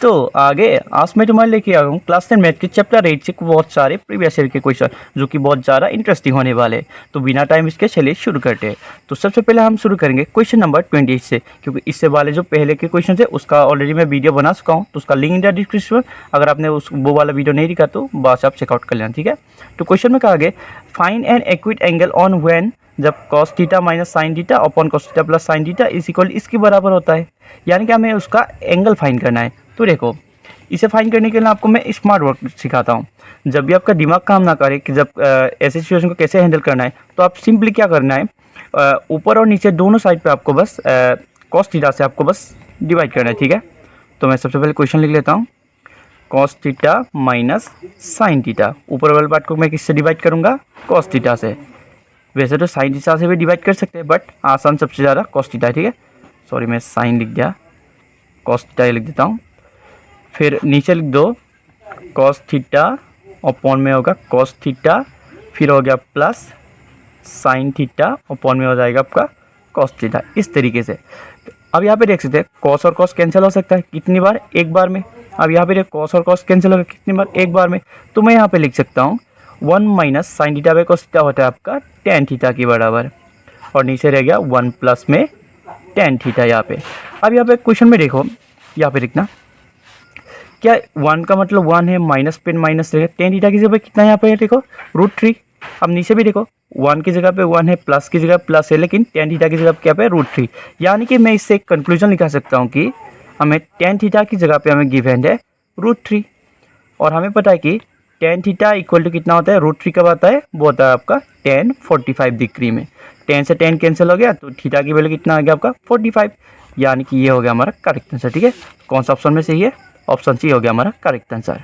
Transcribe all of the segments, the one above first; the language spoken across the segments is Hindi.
तो आगे आज मैं तुम्हारे लेके आ हूँ क्लास 10 मैथ के चैप्टर 8 से बहुत सारे प्रीवियस ईयर के क्वेश्चन जो कि बहुत ज़्यादा इंटरेस्टिंग होने वाले हैं। तो बिना टाइम इसके चलिए शुरू करते हैं। तो सबसे पहले हम शुरू करेंगे क्वेश्चन नंबर 28 से, क्योंकि इससे वाले जो पहले के क्वेश्चन है उसका ऑलरेडी मैं वीडियो बना चुका हूँ, तो उसका लिंक इन द डिस्क्रिप्शन। अगर आपने वो वाला वीडियो नहीं दिखा तो बस आप चेकआउट कर लेना, ठीक है। तो क्वेश्चन में कहा गया find an acute angle on when जब cos theta minus sine theta upon cos theta plus sine theta is equal इसके बराबर होता है, यानी कि हमें उसका एंगल फाइंड करना है। तो देखो, इसे फाइंड करने के लिए आपको मैं स्मार्ट वर्क सिखाता हूँ। जब भी आपका दिमाग काम ना करे कि जब ऐसे सिचुएशन को कैसे हैंडल करना है, तो आप सिंपली क्या करना है, ऊपर और नीचे दोनों साइड पे आपको बस कॉस थीटा से आपको बस डिवाइड करना है, ठीक है। तो मैं सबसे पहले क्वेश्चन लिख लेता हूँ, cos theta minus sine theta. ऊपर वाले पार्ट को मैं किससे डिवाइड करूँगा, कॉस थीटा से। वैसे तो साइन थीटा से भी डिवाइड कर सकते हैं, बट आसान सबसे ज़्यादा कॉस थीटा है, ठीक है। सॉरी, मैं साइन लिख दिया, कॉस थीटा लिख देता हूँ। फिर नीचे लिख दो कॉस थीटा अपॉन में होगा कॉस थीटा, फिर हो गया प्लस साइन थीटा अपॉन में हो जाएगा आपका कॉस थीटा, इस तरीके से। अब यहाँ पे देख सकते हैं कॉस और कॉस कैंसिल हो सकता है कितनी बार, एक बार में। अब यहाँ पे देख कॉस और कॉस कैंसिल होगा कितनी बार, एक बार में। तो मैं यहाँ पे लिख सकता हूँ 1 minus sine theta by cos theta होता है आपका टेन थीटा के बराबर, और नीचे रह गया 1 प्लस में टेन थीटा यहाँ पे। अब यहाँ पे क्वेश्चन में देखो, यहाँ पे लिखना क्या 1 का मतलब 1 है, माइनस पेन माइनस रहेगा, टेन थीटा की जगह कितना है यहाँ पे देखो √3। अब नीचे भी देखो 1 की जगह पे 1 है, प्लस की जगह प्लस है, लेकिन टेन थीटा की जगह क्या पे √3। यानी कि मैं इससे एक कंक्लूजन निकाल सकता हूँ कि हमें टेन थीटा की जगह पे हमें गिवन है √3, और हमें पता है कि टेन थीटा इक्वल टू कितना होता है, √3 कब आता है, वो होता है आपका 1045 डिग्री में। 10 से 10 कैंसिल हो गया, तो थीटा की वैल्यू कितना आ गया आपका 45, यानी कि ये हो गया हमारा करेक्ट आंसर, ठीक है। कौन सा ऑप्शन में सही है, ऑप्शन सी हो गया हमारा करेक्ट आंसर।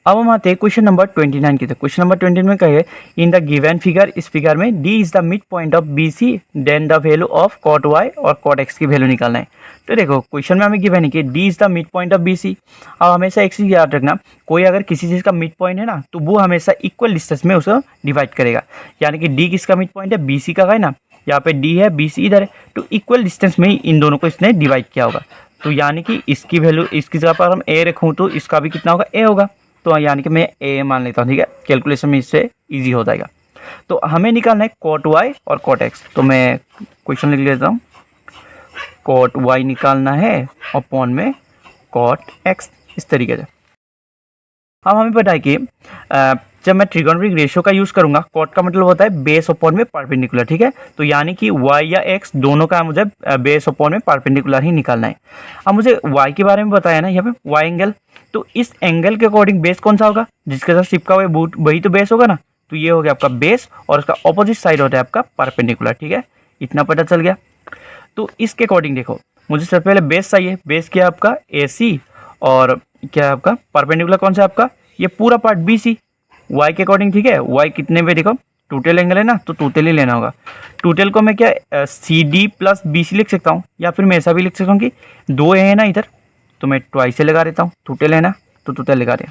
अब हम आते हैं क्वेश्चन नंबर 29 की। तो क्वेश्चन नंबर 29 में कहे इन द गिवन फिगर, इस फिगर में d is the mid point of BC, then the value of cot y और cot x की वैल्यू निकालना है। तो देखो क्वेश्चन में हमें गिवन है कि d is the mid point of BC। अब हमेशा एक चीज़ याद रखना, कोई अगर किसी चीज़ का मिड पॉइंट है ना, तो वो हमेशा इक्वल डिस्टेंस में उसको डिवाइड करेगा। यानी कि d किसका मिड पॉइंट है, BC का है ना, यहाँ पे d है, BC इधर है, तो इक्वल डिस्टेंस में ही इन दोनों को इसने डिवाइड किया होगा। तो यानी कि इसकी वैल्यू, इसकी जगह पर हम a रखूँ तो इसका भी कितना होगा, a होगा। तो यानी कि मैं ए मान लेता हूँ, ठीक है। कैलकुलेशन में इससे इजी हो जाएगा। तो हमें निकालना है cot y और cot x। तो मैं क्वेश्चन लिख लेता हूँ, cot y निकालना है अपॉन में cot x, इस तरीके से। अब हमें पता है कि जब मैं ट्रिगोनोमेट्रिक रेशियो का यूज़ करूंगा, cot का मतलब होता है बेस अपॉन में परपेंडिकुलर, ठीक है। तो यानी कि y या x दोनों का मुझे बेस अपॉन में परपेंडिकुलर ही निकालना है। अब मुझे y के बारे में बताया ना यहाँ पे y एंगल, तो इस एंगल के अकॉर्डिंग बेस कौन सा होगा, जिसके साथ चिपका हुआ है वही तो बेस होगा ना। तो ये हो गया आपका बेस, और उसका ऑपोजिट साइड होता है आपका परपेंडिकुलर, ठीक है। इतना पता चल गया। तो इसके अकॉर्डिंग देखो, मुझे सबसे पहले बेस चाहिए। बेस क्या है आपका AC, और क्या है आपका परपेंडिकुलर कौन सा आपका, ये पूरा पार्ट BC y के अकॉर्डिंग, ठीक है। y कितने पे देखो, टोटल एंगल है ना, तो टोटल ही लेना होगा। टोटल को मैं क्या CD प्लस BC लिख सकता हूँ, या फिर मैं ऐसा भी लिख सकता हूँ कि 2 है ना इधर, तो मैं ट्वाइस से लगा देता हूँ, टोटल है ना तो टोटल लगा दें।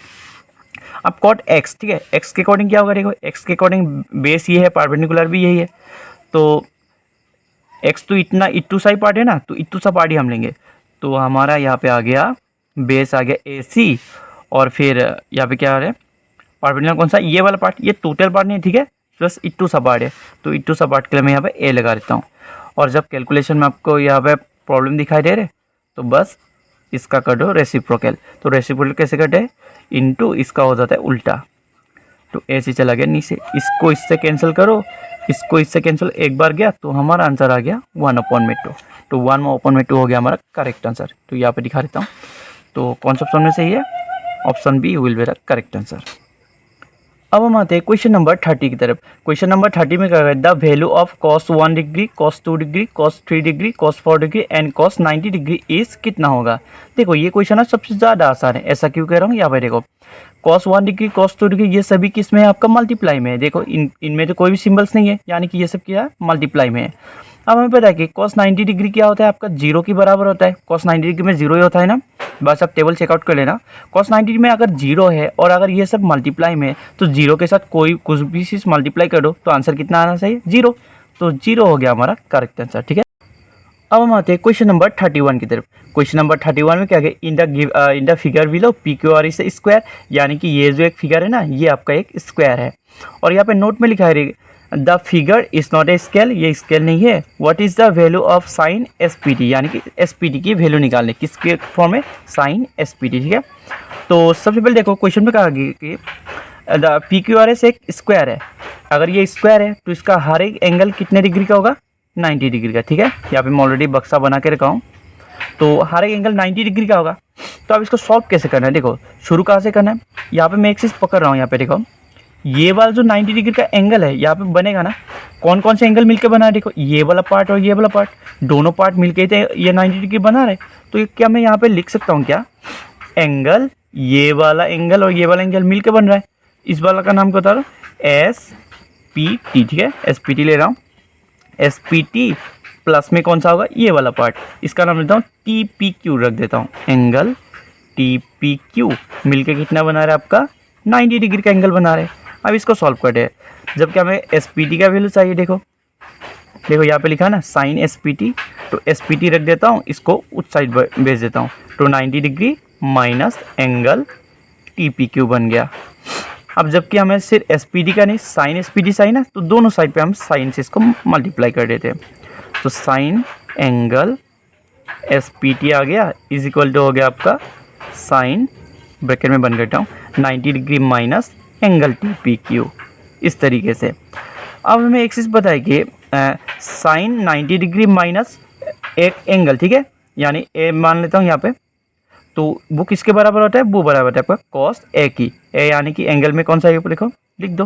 अब cot x, ठीक है, x के अकॉर्डिंग क्या होगा देखो, x के अकॉर्डिंग बेस ये है, परपेंडिकुलर भी यही है, तो x तो इतना इट्टू सा ही पार्ट है ना, तो इट्टू सा पार्ट ही हम लेंगे। तो हमारा यहाँ पे आ गया बेस आ गया AC, और फिर यहाँ पे क्या आ रहा है परपेंडिकुलर कौन सा, ये वाला पार्ट, ये टोटल पार्ट नहीं है, ठीक है, प्लस इट्टू सा पार्ट है। तो इट्टू सा पार्ट के लिए मैं यहाँ पे A लगा देता हूँ। और जब कैलकुलेशन में आपको यहाँ पे प्रॉब्लम दिखाई दे रहे, तो बस इसका कर दो रेसिप्रोकल। तो रेसिप्रोकल कैसे कटे, इनटू इसका हो जाता है उल्टा, तो ऐसे चला गया नीचे। इसको इससे कैंसिल करो, इसको इससे कैंसिल, एक बार गया, तो हमारा आंसर आ गया 1/2। तो 1/2 हो गया हमारा करेक्ट आंसर। तो यहाँ पे दिखा देता हूँ। तो कौन सा ऑप्शन में सही है, option B will be the correct answer. अब हम आते हैं क्वेश्चन नंबर 30 की तरफ। क्वेश्चन नंबर 30 में क्या है, the value of cos 1 degree, cos 2 degree, cos 3 degree, cos 4 degree and cos 90 degree is कितना होगा। देखो ये क्वेश्चन ना सबसे ज़्यादा आसान है। ऐसा क्यों कह रहा हूँ, यहाँ पे देखो cos 1 डिग्री, cos 2 डिग्री ये सभी किस में है, आपका मल्टीप्लाई में है। देखो इनमें तो कोई भी सिंबल्स नहीं है, यानी कि ये सब क्या है, मल्टीप्लाई में है। अब हमें पता है कि cos 90 डिग्री क्या होता है, आपका 0 के बराबर होता है। cos 90 डिग्री में 0 ही होता है ना, बस आप टेबल चेकआउट कर लेना। cos 90 में अगर 0 है और अगर ये सब मल्टीप्लाई में है, तो 0 के साथ कोई कुछ भी चीज़ मल्टीप्लाई कर दो तो आंसर कितना आना चाहिए, 0। तो 0 हो गया हमारा करेक्ट आंसर, ठीक है। अब हम आते हैं क्वेश्चन नंबर 31 की तरफ। क्वेश्चन नंबर 31 में क्या है, in the figure below P Q R is square, यानी कि ये जो एक फिगर है ना, ये आपका एक स्क्वायर है। और यहाँ पे नोट में लिखा है the figure is not a scale, ये स्केल नहीं है। What is the value of sign S P T, यानी कि एस पी टी की वैल्यू निकालने, किसके फॉर्म में, साइन एस पी टी, ठीक है। तो सबसे पहले देखो क्वेश्चन में कहा गया कि the P Q R S एक स्क्वायर है। अगर ये स्क्वायर है तो इसका हर एक एंगल कितने डिग्री का होगा, 90 डिग्री का, ठीक है। यहाँ पे मैं ऑलरेडी बक्सा बना के रखा हूँ, तो हर एक एंगल 90 डिग्री का होगा। तो अब इसको सॉल्व कैसे करना है, देखो शुरू कहाँ से करना है। यहाँ पे मैं एक चीज़ पकड़ रहा हूँ, यहाँ पे देखो ये वाला जो 90 डिग्री का एंगल है यहाँ पे बनेगा ना, कौन कौन से एंगल मिलकर बना है, देखो ये वाला पार्ट और ये वाला पार्ट, दोनों पार्ट मिलके ये 90 डिग्री बना रहे। तो ये क्या मैं यहाँ पे लिख सकता हूँ क्या, एंगल, ये वाला एंगल और ये वाला एंगल मिलकर बन रहा है। इस वाला का नाम बता रहा हूँ एस पी टी, ठीक है, एस पी टी ले रहा हूँ। एस पी टी प्लस में कौन सा होगा, ये वाला पार्ट, इसका नाम लेता हूँ टी पी क्यू रख देता हूँ। एंगल टी पी क्यू मिलके कितना बना रहा है आपका, 90 डिग्री का एंगल बना रहे हैं। अब इसको सॉल्व करते हैं। जब क्या हमें एस पी टी का वैल्यू चाहिए, देखो देखो यहाँ पे लिखा है ना साइन एस पी टी, तो एस पी टी रख देता हूँ, इसको उस साइड भेज देता हूँ। तो 90 degree minus angle T P Q बन गया। अब जबकि हमें सिर्फ एस पी टी का नहीं, साइन एस पी टी चाहिए ना, तो दोनों साइड पे हम साइन से इसको मल्टीप्लाई कर देते हैं। तो sine angle S P T आ गया इज इक्वल टू हो गया आपका साइन, ब्रैकेट में बन करता हूँ, 90 degree minus angle T P Q, इस तरीके से। अब हमें एक चीज़ बताए कि साइन 90 डिग्री माइनस एक एंगल, ठीक है, यानी ए मान लेता हूँ यहाँ पे, तो वो किसके बराबर होता है, वो बराबर होता है आपका कॉस ए की। ए यानी कि एंगल में कौन सा है, लिखो, लिख दो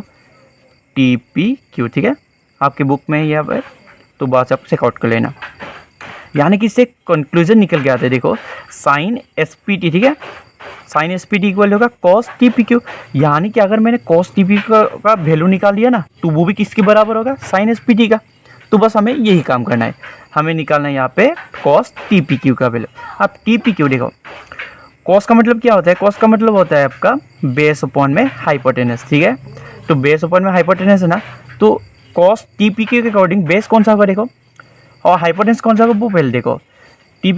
टी पी क्यू, ठीक है, आपके बुक में यहाँ पर, तो बात आप चेकआउट कर लेना। यानी कि इससे कंक्लूजन निकल के आता है, देखो साइन एस पी टी, ठीक है, sine S P T equal होगा कॉस टी पी क्यू। यानी कि अगर मैंने कॉस टी पी का वैल्यू निकाल लिया ना, तो वो भी किसके बराबर होगा, साइन एस पी टी का। तो बस हमें यही काम करना है, हमें निकालना है यहाँ पे कॉस टी पी क्यू का वैल्यू। अब टी पी क्यू देखो, कॉस का मतलब क्या होता है, कॉस का मतलब होता है आपका बेस अपॉन में हाइपोटेनस, ठीक है। तो बेस अपॉन में हाइपोटेनस है ना, तो कॉस टी पी क्यू के अकॉर्डिंग बेस कौन सा होगा देखो, और हाइपोटेनस कौन सा होगा वो पहले देखो। टी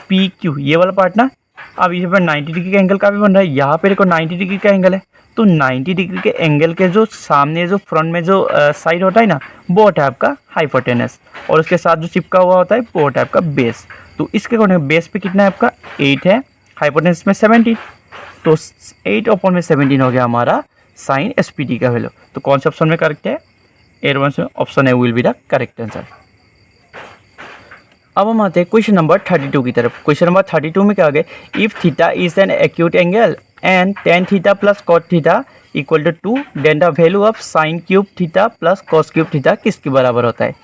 पी क्यू ये वाला पार्ट ना, अब यहाँ पर 90 डिग्री का एंगल का भी बन रहा है, यहाँ पे देखो 90 डिग्री का एंगल है, तो 90 डिग्री के एंगल के जो सामने जो फ्रंट में जो साइड होता है ना, वो होता है आपका हाइपोटेनस, और उसके साथ जो चिपका हुआ होता है वो होता है आपका बेस। तो इसके अकॉर्डिंग बेस पे कितना है आपका 8 है, हाइपोटेनस में 17, तो 8 अपॉन में 17 हो गया हमारा साइन एस पी टी का वैल्यू। तो कौन से ऑप्शन में करेक्ट है, option A will be the correct answer. अब हम आते हैं क्वेश्चन नंबर 32 की तरफ। क्वेश्चन नंबर 32 में क्या आ गया, if theta is an acute angle and tan theta plus cot theta equal to 2, then the value of sine cube theta plus cos cube theta किसके बराबर होता है।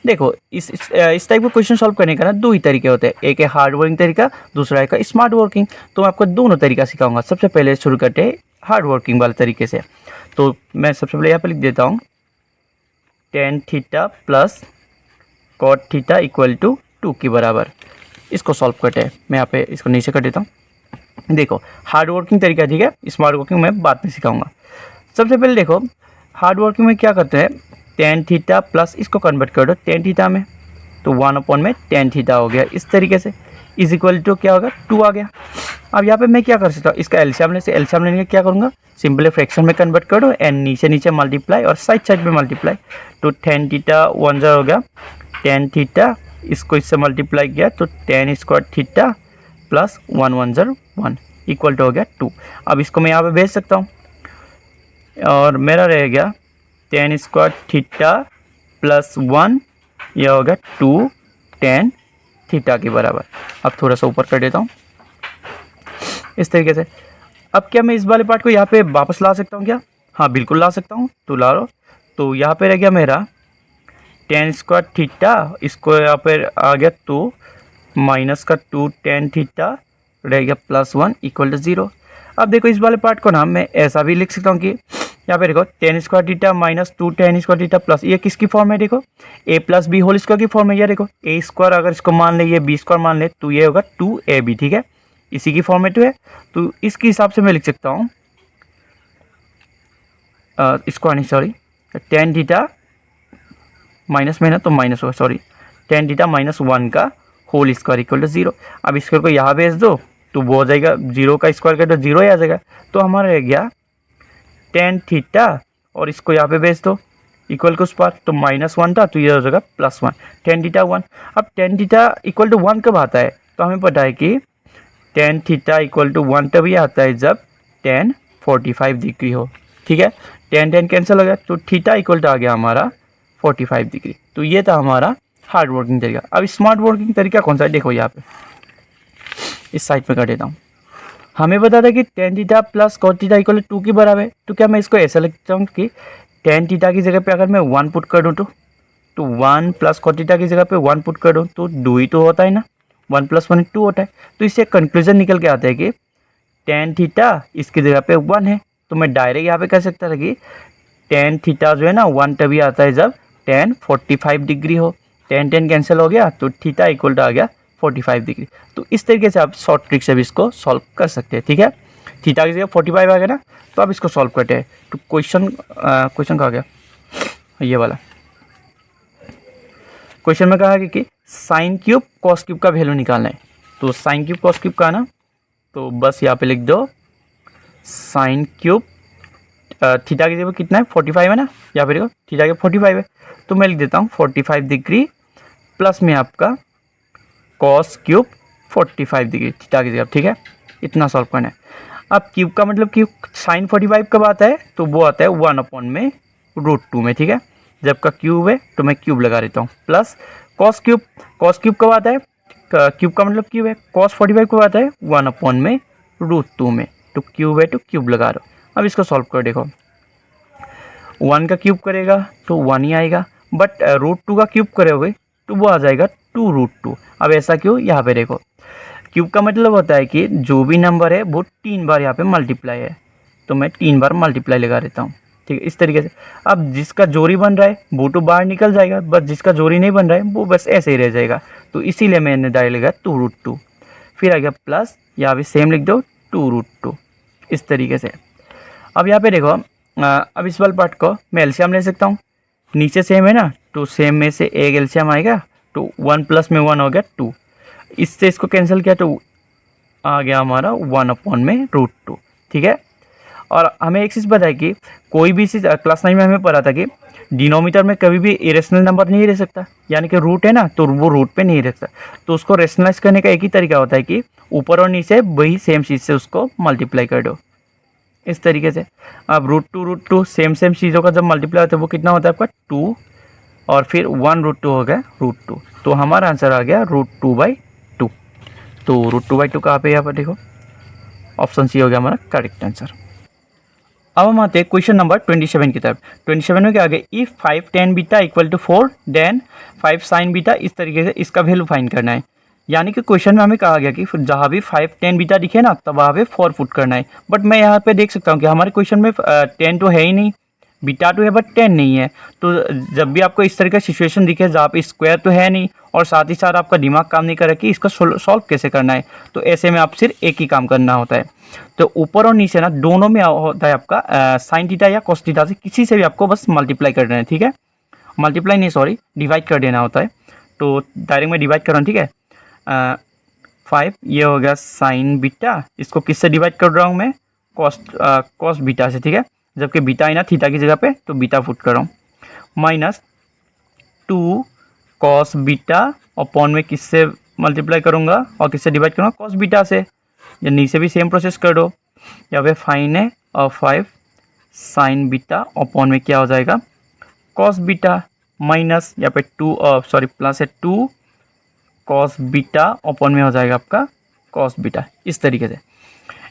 देखो इस टाइप का क्वेश्चन सॉल्व करने का ना दो ही तरीके होते हैं, एक है हार्ड वर्किंग तरीका, दूसरा है स्मार्ट वर्किंग। तो मैं आपको दोनों तरीका सिखाऊंगा। सबसे पहले शुरू करते हैं हार्ड वर्किंग वाले तरीके से। तो मैं सबसे पहले यहाँ पर लिख देता हूँ tan theta plus cot theta equal to 2 के बराबर। इसको सॉल्व करते हैं, मैं यहाँ पे इसको नीचे कर देता हूँ। देखो हार्ड वर्किंग तरीका, ठीक है, स्मार्ट वर्किंग मैं बाद में सिखाऊंगा। सबसे पहले देखो हार्ड वर्किंग में क्या करते हैं, टेन थीटा प्लस इसको कन्वर्ट कर दो टेन थीटा में, तो 1 अपॉन में टेन थीटा हो गया, इस तरीके से इज इक्वल टू क्या होगा 2 आ गया। अब यहाँ पे मैं क्या कर सकता हूँ, इसका एलसीएम लेने का क्या करूँगा, सिंपली फ्रैक्शन में कन्वर्ट कर दो एंड नीचे नीचे मल्टीप्लाई और साइड में मल्टीप्लाई, तो टेन थीटा 1 हो गया, टेन थीटा इसको इससे मल्टीप्लाई किया तो tan square theta plus 1 1 1 equal to हो गया 2। अब इसको मैं यहाँ पे भेज सकता हूँ और मेरा रह गया टेन स्क्वायर थीटा प्लस 1, यह हो गया 2 टेन थीटा के बराबर। अब थोड़ा सा ऊपर कर देता हूँ इस तरीके से। अब क्या मैं इस वाले पार्ट को यहाँ पे वापस ला सकता हूँ क्या, हाँ बिल्कुल ला सकता हूँ, तो ला लो। तो यहाँ पे रह गया मेरा टेन स्क्वायर थीटा, इसको यहाँ पर आ गया तो माइनस का 2 टेन थीटा रह गया प्लस 1 इक्वल टू 0। अब देखो इस वाले पार्ट को ना मैं ऐसा भी लिख सकता हूँ कि यहाँ पे देखो ten square theta minus 2 ten square theta plus, ये किसकी फॉर्म है, देखो ए प्लस बी होल स्क्वायर की फॉर्म है। ये देखो ए स्क्वायर अगर इसको मान ले, ये बी स्क्वायर मान ले, तो ये होगा 2ab, ठीक है, इसी की फॉर्मेट है। तो इसके हिसाब से मैं लिख सकता हूँ इसको नहीं सॉरी टेन थीटा माइनस में ना तो माइनस होगा, सॉरी टेन थीटा माइनस 1 का होल स्क्वायर इक्वल टू 0। अब स्क्वायर को यहाँ भेज दो तो वो हो जाएगा 0 का स्क्वायर कर तो 0 ही आ जाएगा। तो हमारा रह गया टेन थीटा और इसको यहाँ पे भेज दो इक्वल के उस पर, तो -1 था तो ये हो जाएगा +1, टेन थीटा 1। अब टेन थीटा इक्वल टू 1 कब आता है? तो हमें पता है कि टेन थीटा इक्वल टू 1 तभी आता है जब टेन 45 डिग्री हो। ठीक है, टेन टेन कैंसिल हो गया तो थीटा इक्वल टू आ गया हमारा 45 डिग्री। तो ये था हमारा हार्ड वर्किंग तरीका। अब स्मार्ट वर्किंग तरीका कौन सा है? देखो यहाँ पे इस साइड पे कर देता हूँ। हमें पता था कि tan theta plus cot theta equal to 2 के बराबर है। तो क्या मैं इसको ऐसा लिखता हूँ कि टेन थीटा की जगह पे अगर मैं 1 पुट कर दूँ तो 1 प्लस कॉट थीटा की जगह पे 1 पुट कर दूँ तो 2 ही तो होता है ना, 1 + 1 2 होता है। तो इससे कंक्लूजन निकल के आता है कि टेन थीटा इसकी जगह पे 1 है। तो मैं डायरेक्ट यहाँ पे कह सकता था कि टेन थीटा जो है ना 1 तभी आता है जब टेन 45 डिग्री हो। टेन टेन कैंसिल हो गया तो थीटा इक्वल टू आ गया 45 डिग्री। तो इस तरीके से आप शॉर्ट ट्रिक से भी इसको सॉल्व कर सकते हैं। ठीक है, थीटा की जगह 45 आ गया ना, तो आप इसको सॉल्व करते हैं। तो क्वेश्चन कहाँ गया? ये वाला क्वेश्चन में कहा है कि साइन क्यूब कॉस क्यूब का वैल्यू निकालना है। तो साइन क्यूब कॉस क्यूब का ना, तो बस यहाँ पे लिख दो साइन क्यूब थीटा की जगह कितना है 45 है ना, यहाँ पे देखो थीटा के 45 है तो मैं लिख देता हूँ 45 डिग्री प्लस में आपका कॉस क्यूब 45 डिग्री थीटा की जगह। ठीक है, इतना सॉल्व करना है। अब क्यूब का मतलब क्यूब साइन 45 कब आता है? तो वो आता है 1/√2 में। ठीक है, जब का क्यूब है तो मैं क्यूब लगा देता हूँ, प्लस कॉस क्यूब कब आता है? क्यूब का मतलब क्यूब है, कॉस 45 कब आता है? 1/√2 में। तो क्यूब है तो क्यूब लगा दो। अब इसको सॉल्व कर देखो, 1 का क्यूब करेगा तो 1 ही आएगा, बट √2 का क्यूब करोगे तो वो आ जाएगा 2√2। अब ऐसा क्यों? यहाँ पे देखो क्यूब का मतलब होता है कि जो भी नंबर है वो 3 बार यहाँ पे मल्टीप्लाई है, तो मैं 3 बार मल्टीप्लाई लगा देता हूँ। ठीक है, इस तरीके से। अब जिसका जोड़ी बन रहा है वो तो बाहर निकल जाएगा, बस जिसका जोड़ी नहीं बन रहा है वो बस ऐसे ही रह जाएगा। तो इसीलिए मैंने डायरेक्ट लगा 2√2। फिर आ गया प्लस, यहाँ पे सेम लिख दो 2√2, इस तरीके से। अब यहाँ पे देखो अब इस वाले पार्ट को मैं एलसीएम ले सकता हूँ, नीचे सेम है ना तो सेम में से एक एलसीएम आएगा, तो 1 प्लस में 1 हो गया 2, इससे इसको कैंसिल किया तो आ गया हमारा 1/√2। ठीक है, और हमें एक चीज़ पता है कि कोई भी चीज़ क्लास 9 में हमें पढ़ा था कि डिनोमीटर में कभी भी इरेशनल नंबर नहीं रह सकता, यानी कि रूट है ना तो वो रूट पे नहीं रह सकता। तो उसको रेशनलाइज करने का एक ही तरीका होता है कि ऊपर और नीचे वही सेम चीज़ से उसको मल्टीप्लाई कर दो, इस तरीके से। अब √2 सेम चीज़ों का जब मल्टीप्लाई होता है वो कितना होता है आपका 2, और फिर 1√2 हो गया √2। तो हमारा आंसर आ गया √2/2। तो √2/2 कहाँ पे? यहाँ पर देखो ऑप्शन सी हो गया हमारा करेक्ट आंसर। अब हम आते हैं क्वेश्चन नंबर 27 की तरफ। 27 में क्या आ गया? If 5 tan beta equal to 4 then 5 sin beta, इस तरीके से इसका वैल्यू फाइंड करना है। यानी कि क्वेश्चन में हमें कहा गया कि जहाँ भी 5 tan बीटा दिखे ना तब वहाँ पे 4 पुट करना है। बट मैं यहाँ पे देख सकता हूँ कि हमारे क्वेश्चन में 10 तो है ही नहीं, बीटा तो है बट 10 नहीं है। तो जब भी आपको इस तरह का सिचुएशन दिखे जहाँ पे स्क्वायर तो है नहीं और साथ ही साथ आपका दिमाग काम नहीं कर रहा कि इसका सॉल्व कैसे करना है, तो ऐसे में आप सिर्फ एक ही काम करना होता है। तो ऊपर और नीचे ना दोनों में होता है आपका साइन थीटा या कॉस थीटा से किसी से भी आपको बस मल्टीप्लाई कर देना है। ठीक है, मल्टीप्लाई नहीं सॉरी डिवाइड कर देना होता है। तो डायरेक्ट में डिवाइड कर रहा हूँ। ठीक है, 5 ये हो गया साइन बीटा, इसको किससे डिवाइड कर रहा हूँ मैं? कॉस बीटा से। ठीक है, जबकि बीटा है ना थीटा की जगह पे तो बीटा पुट कर रहा हूँ, -2 कॉस बीटा अपॉन में किससे मल्टीप्लाई करूँगा और किससे डिवाइड करूँगा? कॉस बीटा से। या नीचे भी सेम प्रोसेस कर दो, यहाँ पे फाइन है और 5 साइन बीटा अपॉन में क्या हो जाएगा? कॉस बीटा, माइनस यहाँ पे 2 सॉरी प्लस है 2 कॉस बीटा अपॉन में हो जाएगा आपका कॉस बीटा, इस तरीके से।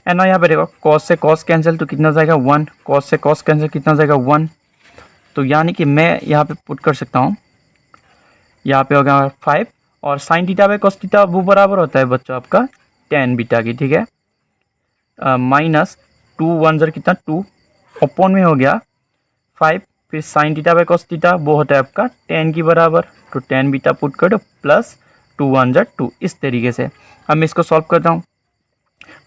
एंड यहाँ पे देखो कॉस से कॉस कैंसिल तो कितना हो जाएगा 1, कॉस से कॉस कैंसिल कितना हो जाएगा 1। तो यानी कि मैं यहाँ पे पुट कर सकता हूँ, यहाँ पे हो गया 5 और sine theta by cos theta वो बराबर होता है बच्चों आपका tan बीटा की। ठीक है, -2 1 0 कितना 2 अपॉन में हो गया 5, फिर sine theta by cos theta वो होता है आपका tan की बराबर, तो tan बीटा पुट कर दो प्लस 2 1 0 2, इस तरीके से। अब मैं इसको सॉल्व करता हूँ।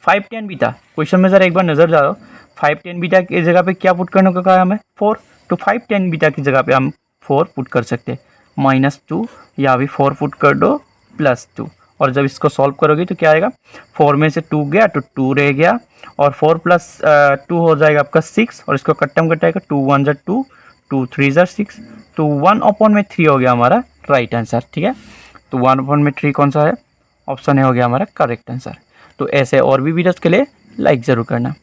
5 tan बीटा क्वेश्चन में ज़रा एक बार नज़र डालो, 5 tan बीटा की जगह पे क्या पुट करने को कहा हमें? 4, तो 5 tan बीटा की जगह पे हम 4 पुट कर सकते हैं। -2, यहाँ भी 4 पुट कर दो +2, और जब इसको सॉल्व करोगे तो क्या आएगा, 4 में से 2 गया तो 2 रह गया, और 4 + 2 हो जाएगा आपका 6, और इसको कट्टम कटाएगा 2 1 ज़ा 2, 2 3 ज़ा 6, तो 1/3 हो गया हमारा राइट आंसर। ठीक है, तो 1/3 कौन सा है, ऑप्शन ए हो गया हमारा करेक्ट आंसर। तो ऐसे और भी वीडियोज़ के लिए लाइक ज़रूर करना।